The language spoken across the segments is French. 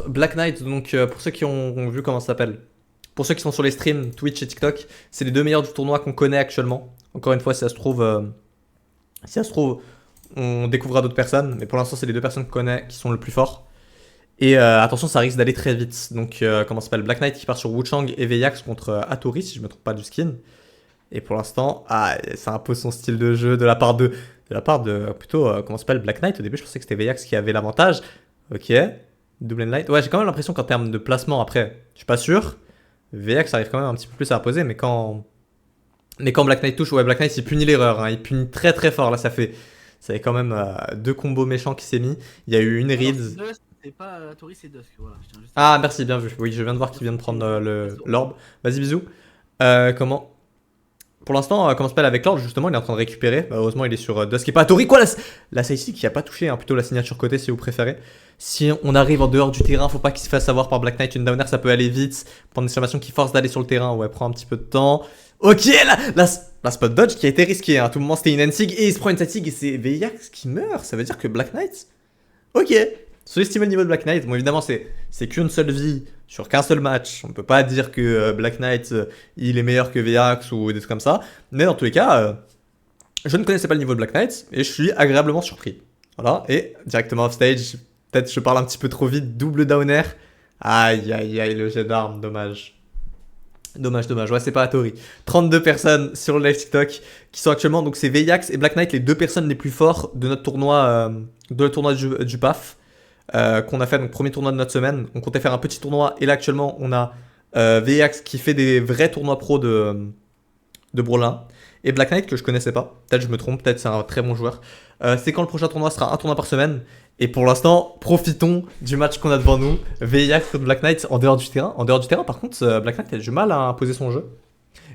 contre, Black Knight, donc pour ceux qui ont vu comment ça s'appelle, pour ceux qui sont sur les streams, Twitch et TikTok, c'est les deux meilleurs du tournoi qu'on connaît actuellement. Encore une fois, si ça se trouve, on découvrira d'autres personnes, mais pour l'instant, c'est les deux personnes qu'on connaît qui sont le plus forts. Et attention, ça risque d'aller très vite. Donc, comment ça s'appelle, Black Knight qui part sur Wuchang et Veyax contre Hattori, si je me trompe pas du skin. Et pour l'instant, ça impose son style de jeu de la part de plutôt, comment ça s'appelle, Black Knight. Au début, je pensais que c'était Veyax qui avait l'avantage. Ok, double light. Ouais, j'ai quand même l'impression qu'en termes de placement, après, je suis pas sûr. Veyax arrive quand même un petit peu plus à imposer, mais quand Black Knight touche, ouais, Black Knight il punit l'erreur, hein. Il punit très très fort. Là, ça fait quand même deux combos méchants qui s'est mis. Il y a eu une read. C'est pas Tori, c'est Dusk. Voilà, je tiens juste Ah, merci, bien vu. Oui, je viens de voir qu'il vient de prendre l'orbe. Vas-y, bisous. Comment Pour l'instant, comment ça s'appelle avec l'ordre, justement, il est en train de récupérer. Bah, heureusement, il est sur Dusk et pas Tori. Quoi, la Saïsi qui a pas touché, hein, plutôt la signature côté si vous préférez. Si on arrive en dehors du terrain, faut pas qu'il se fasse avoir par Black Knight. Une downer, ça peut aller vite. Prendre une exclamation qui force d'aller sur le terrain. Ouais, prend un petit peu de temps. Ok, la spot dodge qui a été risquée. Hein. À tout moment, c'était une Ensig et il se prend une Satig et c'est Veyax qui meurt. Ça veut dire que Black Knight. Ok. Sous-estimer le niveau de Black Knight. Bon, évidemment, c'est qu'une seule vie sur qu'un seul match. On peut pas dire que Black Knight il est meilleur que Veyax ou des trucs comme ça. Mais dans tous les cas, je ne connaissais pas le niveau de Black Knight et je suis agréablement surpris. Voilà, et directement off stage. Peut-être je parle un petit peu trop vite. Double downer. Aïe, aïe, aïe, le jet d'armes, dommage. Dommage, dommage. Ouais, c'est pas Hattori. 32 personnes sur le live TikTok qui sont actuellement. Donc, c'est Veyax et Black Knight, les deux personnes les plus fortes de notre tournoi, du PAF. Qu'on a fait, donc premier tournoi de notre semaine. On comptait faire un petit tournoi et là actuellement on a Veyax qui fait des vrais tournois pro de Brolin et Black Knight que je connaissais pas. Peut-être je me trompe, peut-être c'est un très bon joueur. C'est quand le prochain tournoi sera un tournoi par semaine et pour l'instant profitons du match qu'on a devant nous. Veyax contre Black Knight en dehors du terrain. En dehors du terrain par contre Black Knight a du mal à imposer son jeu.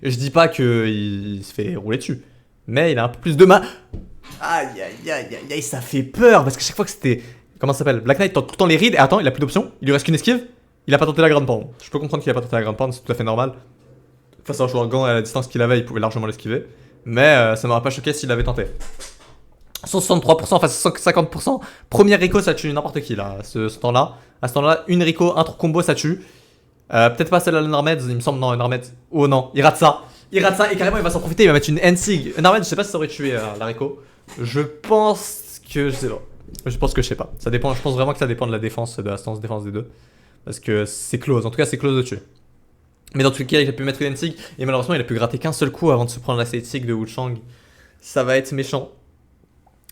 Et je dis pas qu'il se fait rouler dessus, mais il a un peu plus de mal. Aïe aïe aïe aïe aïe, ça fait peur parce que chaque fois que c'était. Comment ça s'appelle, Black Knight tente tout le temps les rides et attends, il a plus d'options. Il lui reste qu'une esquive. Il a pas tenté la Grand Pound. Je peux comprendre qu'il a pas tenté la Grand Pound, c'est tout à fait normal. Face à un joueur gant à la distance qu'il avait, il pouvait largement l'esquiver. Mais ça m'aurait pas choqué s'il l'avait tenté. 163% face à 150%. Première Rico, ça tue n'importe qui là, ce temps-là. À ce temps-là, une Rico, un truc combo, ça tue. Peut-être pas celle à l'Unarmed, il me semble, non, Unarmed. Oh non, il rate ça. Il rate ça et carrément il va s'en profiter, il va mettre une Ensig. Unarmed, je sais pas si ça aurait tué la Rico. Je pense que je sais pas. Je pense que je sais pas. Ça dépend, je pense vraiment que ça dépend de la défense, de la stance défense des deux. Parce que c'est close, en tout cas c'est close de tuer. Mais dans tous les cas, il a pu mettre une Ensig et malheureusement il a pu gratter qu'un seul coup avant de se prendre la Seitig de Wuchang. Ça va être méchant.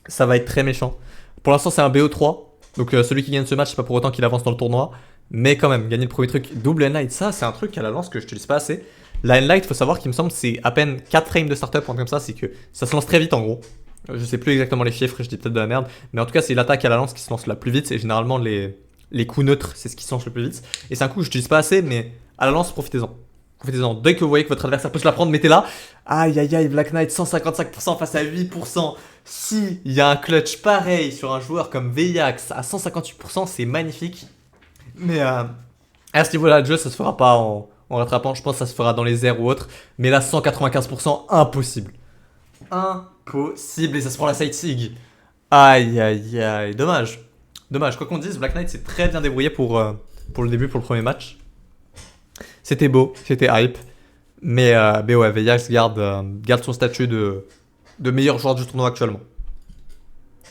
Ça va être très méchant. Pour l'instant c'est un BO3. Donc celui qui gagne ce match, c'est pas pour autant qu'il avance dans le tournoi. Mais quand même, gagner le premier truc, double N-Light, ça c'est un truc à la lance que je te dis pas assez. La N-Light, faut savoir qu'il me semble c'est à peine 4 frames de startup, un truc comme ça, c'est que ça se lance très vite en gros. Je sais plus exactement les chiffres, je dis peut-être de la merde. Mais en tout cas, c'est l'attaque à la lance qui se lance la plus vite. Et généralement, les coups neutres, c'est ce qui se lance le plus vite. Et c'est un coup que je n'utilise pas assez, mais à la lance, profitez-en. Profitez-en. Dès que vous voyez que votre adversaire peut se la prendre, mettez-la. Aïe aïe aïe, Black Knight, 155% face à 8%. Si il y a un clutch pareil sur un joueur comme Veyax à 158%, c'est magnifique. Mais à ce niveau-là, le jeu, ça se fera pas en rattrapant. Je pense que ça se fera dans les airs ou autre. Mais là, 195%, impossible. Impossible et ça se prend la side sig. Aïe aïe aïe, dommage. Dommage, quoi qu'on dise, Black Knight s'est très bien débrouillé pour le début, pour le premier match. C'était beau, c'était hype. Mais ouais, Veyax garde son statut de meilleur joueur du tournoi actuellement.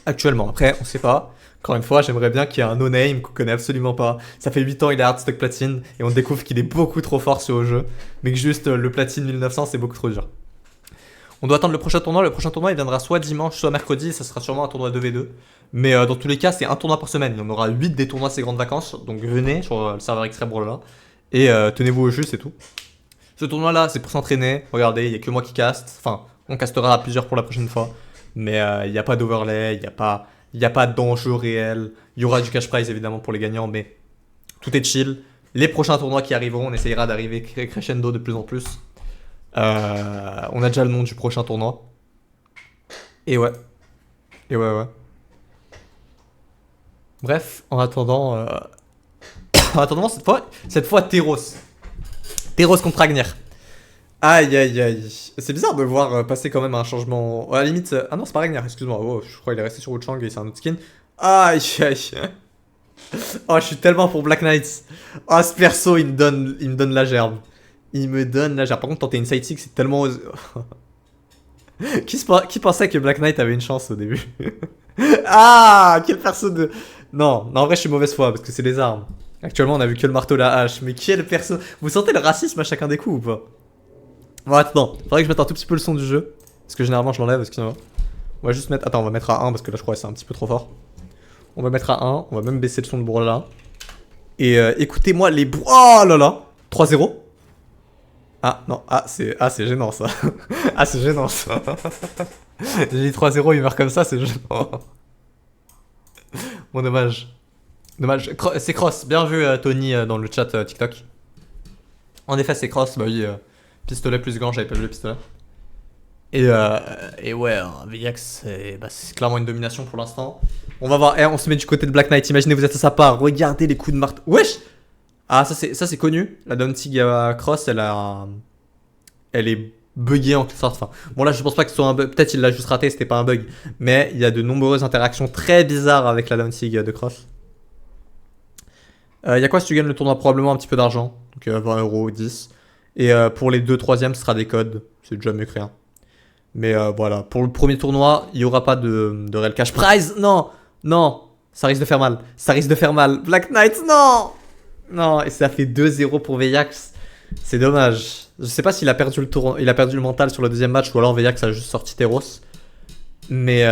Actuellement, après, on sait pas. Encore une fois, j'aimerais bien qu'il y ait un no-name qu'on connaît absolument pas. Ça fait 8 ans, il est hardstock platine et on découvre qu'il est beaucoup trop fort sur le jeu. Mais que juste le platine 1900, c'est beaucoup trop dur. On doit attendre le prochain tournoi. Le prochain tournoi, il viendra soit dimanche, soit mercredi. Ça sera sûrement un tournoi 2v2. Mais dans tous les cas, c'est un tournoi par semaine. Il y en aura 8 des tournois ces grandes vacances. Donc venez sur le serveur Extreme Brawler. Et tenez-vous au jeu, c'est tout. Ce tournoi-là, c'est pour s'entraîner. Regardez, il n'y a que moi qui caste. Enfin, on castera à plusieurs pour la prochaine fois. Mais il n'y a pas d'overlay, il n'y a pas d'enjeu réel. Il y aura du cash prize évidemment pour les gagnants, mais tout est chill. Les prochains tournois qui arriveront, on essayera d'arriver crescendo de plus en plus. On a déjà le nom du prochain tournoi. Et ouais. Ouais. Bref, en attendant, cette fois Teros. Teros contre Agnir. Aïe aïe aïe. C'est bizarre de voir passer quand même un changement. À la limite. Ah non, c'est pas Ragnar, excuse-moi. Oh, je crois qu'il est resté sur Wuchang et c'est un autre skin. Aïe aïe. Oh, je suis tellement pour Black Knight. Oh, ce perso, il me donne la gerbe. Il me donne la gerbe. Par contre, tenter une side six, c'est tellement... qui pensait que Black Knight avait une chance au début? Ah, quel perso de... Non, non, en vrai, je suis mauvaise foi, parce que c'est des armes. Actuellement, on a vu que le marteau, la hache. Mais quel perso... Vous sentez le racisme à chacun des coups ou pas? Bon, attends. Faudrait que je mette un tout petit peu le son du jeu. Parce que généralement, je l'enlève, excusez-moi. On va juste mettre... Attends, on va mettre à 1, parce que là, je crois que c'est un petit peu trop fort. On va mettre à 1. On va même baisser le son de bourre là. Et écoutez-moi les... Oh là là. 3-0. Ah, non. Ah, c'est gênant, ça. Ah, c'est gênant, ça. J'ai dit 3-0, il meurt comme ça, c'est gênant. Bon, dommage. Dommage. C'est Cross. Bien vu, Tony, dans le chat TikTok. En effet, c'est Cross. Bah oui, pistolet plus gant, j'avais pas vu le pistolet. Et ouais, VX, c'est clairement une domination pour l'instant. On va voir. On se met du côté de Black Knight. Imaginez, vous êtes à sa part. Regardez les coups de marteau. Wesh! Ah, ça c'est connu. La Danzig Cross, elle est buggée en quelque sorte. Enfin, bon, là, je pense pas que ce soit un bug. Peut-être il l'a juste raté, c'était pas un bug. Mais il y a de nombreuses interactions très bizarres avec la Danzig de Cross. Il y a quoi si tu gagnes le tournoi? Probablement un petit peu d'argent. Donc 20 euros, 10. Et pour les 2 troisièmes, ce sera des codes. C'est déjà mieux que rien. Mais voilà, pour le premier tournoi, il n'y aura pas de réel cash prize. Non, non, ça risque de faire mal. Ça risque de faire mal. Black Knight, non. Non, et ça fait 2-0 pour Veyax. C'est dommage. Je sais pas s'il a perdu le tour, il a perdu le mental sur le deuxième match ou alors Veyax a juste sorti Teros. Mais